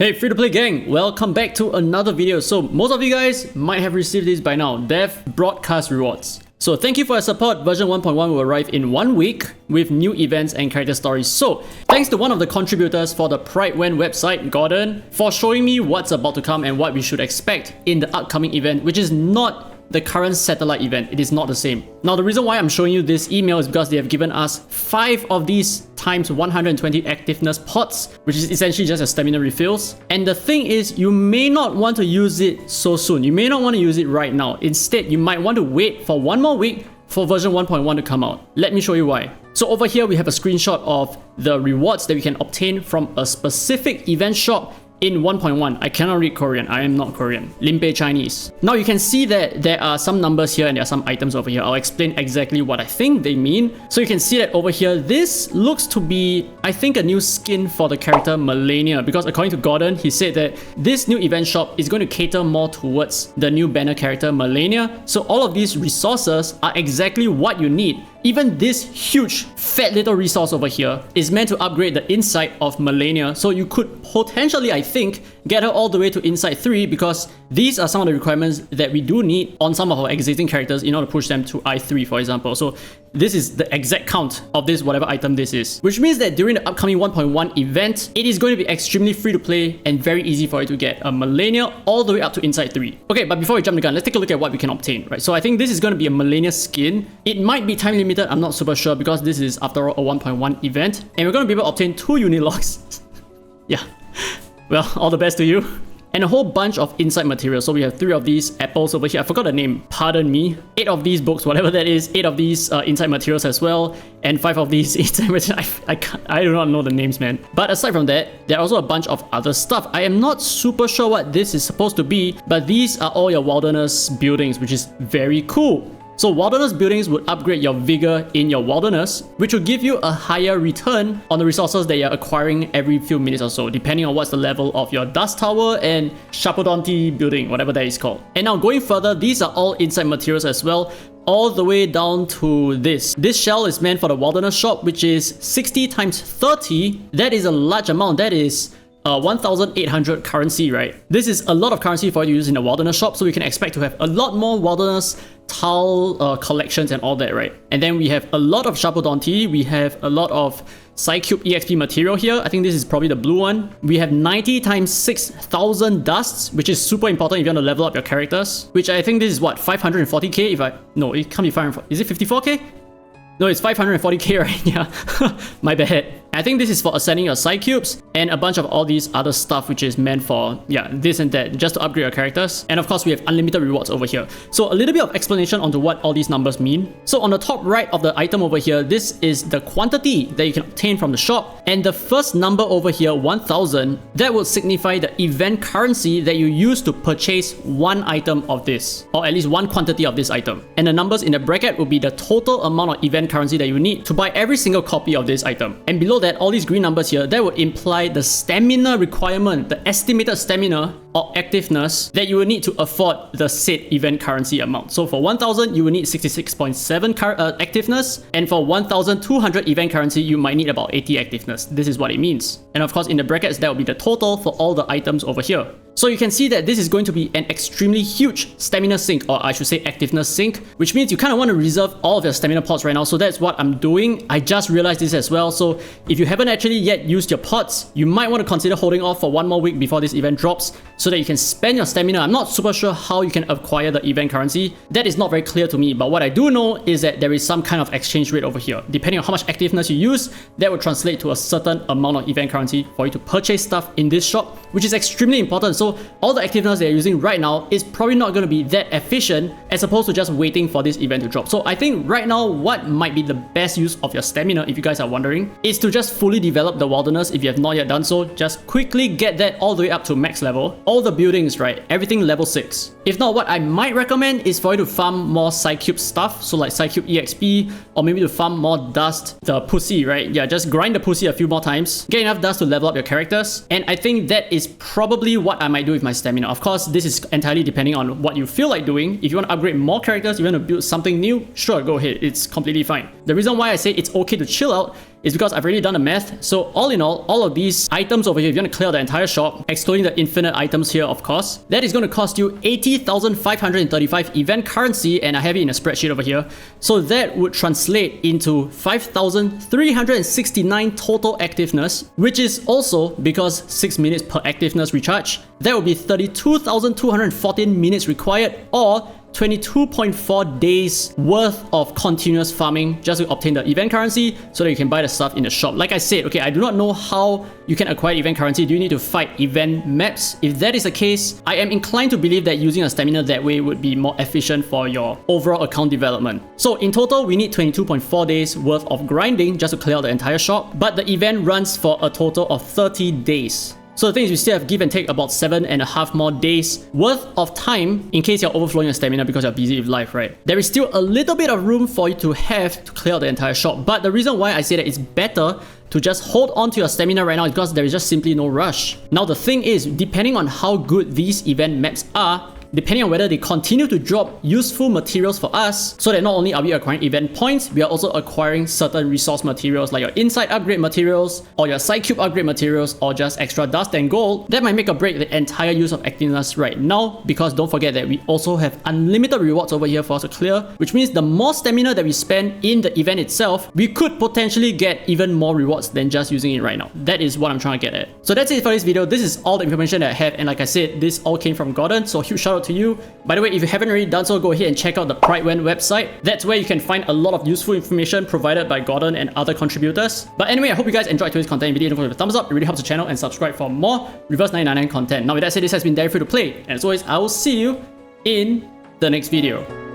Hey free-to-play gang, welcome back to another video. So most of you guys might have received this by now, Dev Broadcast Rewards. So thank you for your support. Version 1.1 will arrive in 1 week with new events and character stories. So thanks to one of the contributors for the Pride When website, Gordon, for showing me what's about to come and what we should expect in the upcoming event, which is not the current satellite event. It is not the same. Now the reason why I'm showing you this email is because they have given us 5 of these times 120 activeness pots, which is essentially just a stamina refills. And the thing is, you may not want to use it so soon. You may not want to use it right now. Instead, you might want to wait for 1 more week for version 1.1 to come out. Let me show you why. So over here, we have a screenshot of the rewards that we can obtain from a specific event shop in 1.1. I cannot read Korean. I am not Korean. Limpe Chinese. Now you can see that there are some numbers here and there are some items over here. I'll explain exactly what I think they mean. So you can see that over here, this looks to be, I think, a new skin for the character Melania, because according to Gordon, he said that this new event shop is going to cater more towards the new banner character Melania. So all of these resources are exactly what you need. Even this huge fat little resource over here is meant to upgrade the insight of Melania, so you could potentially, I think, get her all the way to insight 3, because these are some of the requirements that we do need on some of our existing characters in order to push them to I3, for example. So this is the exact count of this whatever item this is, which means that during the upcoming 1.1 event, it is going to be extremely free to play and very easy for you to get a Melania all the way up to insight 3. Okay, but before we jump the gun, let's take a look at what we can obtain, right? So I think this is going to be a Melania skin. It might be time limited, I'm not super sure, because this is after all a 1.1 event, and we're going to be able to obtain 2 Unilocks. Yeah, well, all the best to you. And a whole bunch of inside materials. So we have 3 of these apples over here. I forgot the name, pardon me. 8 of these books, whatever that is. 8 of these inside materials as well. And 5 of these inside materials. I do not know the names, man. But aside from that, there are also a bunch of other stuff. I am not super sure what this is supposed to be, but these are all your wilderness buildings, which is very cool. So wilderness buildings would upgrade your vigor in your wilderness, which will give you a higher return on the resources that you're acquiring every few minutes or so, depending on what's the level of your dust tower and Shapodonti building, whatever that is called. And now going further, these are all inside materials as well, all the way down to this. This shell is meant for the wilderness shop, which is 60 times 30. That is a large amount. That is 1,800 currency, right? This is a lot of currency for you to use in the wilderness shop, so we can expect to have a lot more wilderness tile collections and all that, right? And then we have a lot of Shapodonti, we have a lot of Psycube EXP material here. I think this is probably the blue one. We have 90 times 6,000 dusts, which is super important if you want to level up your characters, which I think this is what, 540k no, it can't be 540, is it 54k? No, it's 540k, right? Yeah, my bad. I think this is for ascending your Psycubes and a bunch of all these other stuff which is meant for, yeah, this and that, just to upgrade your characters. And of course, we have unlimited rewards over here. So a little bit of explanation onto what all these numbers mean. So on the top right of the item over here, this is the quantity that you can obtain from the shop. And the first number over here, 1,000, that will signify the event currency that you use to purchase one item of this, or at least one quantity of this item. And the numbers in the bracket will be the total amount of event currency that you need to buy every single copy of this item. And below that, all these green numbers here, that would imply the stamina requirement, the estimated stamina or activeness that you will need to afford the said event currency amount. So for 1,000, you will need 66.7 activeness, and for 1,200 event currency, you might need about 80 activeness. This is what it means. And of course, in the brackets, that will be the total for all the items over here. So you can see that this is going to be an extremely huge stamina sink, or I should say activeness sink, which means you kind of want to reserve all of your stamina pots right now. So that's what I'm doing. I just realized this as well. So if you haven't actually yet used your pots, you might want to consider holding off for 1 more week before this event drops so that you can spend your stamina. I'm not super sure how you can acquire the event currency. That is not very clear to me, but what I do know is that there is some kind of exchange rate over here. Depending on how much activeness you use, that will translate to a certain amount of event currency for you to purchase stuff in this shop, which is extremely important. So all the activeness that you're using right now is probably not going to be that efficient as opposed to just waiting for this event to drop. So I think right now, what might be the best use of your stamina, if you guys are wondering, is to just fully develop the wilderness. If you have not yet done so, just quickly get that all the way up to max level. All the buildings, right? Everything level 6. If not, what I might recommend is for you to farm more Psycube stuff, so like Psycube EXP, or maybe to farm more dust, the pussy, right? Yeah, just grind the pussy a few more times, get enough dust to level up your characters, and I think that is probably what I might do with my stamina. Of course, this is entirely depending on what you feel like doing. If you want to upgrade more characters, you want to build something new, sure, go ahead. It's completely fine. The reason why I say it's okay to chill out is because I've already done the math. So all in all of these items over here, if you're going to clear the entire shop, excluding the infinite items here, of course, that is going to cost you 80,535 event currency, and I have it in a spreadsheet over here. So that would translate into 5,369 total activeness, which is also, because 6 minutes per activeness recharge, that would be 32,214 minutes required, or 22.4 days worth of continuous farming just to obtain the event currency so that you can buy the stuff in the shop. Like I said, okay, I do not know how you can acquire event currency. Do you need to fight event maps? If that is the case, I am inclined to believe that using a stamina that way would be more efficient for your overall account development. So in total, we need 22.4 days worth of grinding just to clear out the entire shop, but the event runs for a total of 30 days. So the thing is, we still have give and take about 7.5 more days worth of time in case you're overflowing your stamina because you're busy with life, right? There is still a little bit of room for you to have to clear out the entire shop, but the reason why I say that it's better to just hold on to your stamina right now is because there is just simply no rush. Now the thing is, depending on how good these event maps are, depending on whether they continue to drop useful materials for us, so that not only are we acquiring event points, we are also acquiring certain resource materials like your insight upgrade materials, or your Psychube upgrade materials, or just extra dust and gold, that might make or break the entire use of activeness right now, because don't forget that we also have unlimited rewards over here for us to clear, which means the more stamina that we spend in the event itself, we could potentially get even more rewards than just using it right now. That is what I'm trying to get at. So that's it for this video. This is all the information that I have, and like I said, this all came from Gordon, so huge shout out to you. By the way, if you haven't already done so, go ahead and check out the Pridewen website. That's where you can find a lot of useful information provided by Gordon and other contributors. But anyway, I hope you guys enjoyed today's content video. Don't forget to thumbs up, it really helps the channel, and subscribe for more Reverse 999 content. Now with that said, this has been Dare Free to Play, and as always, I will see you in the next video.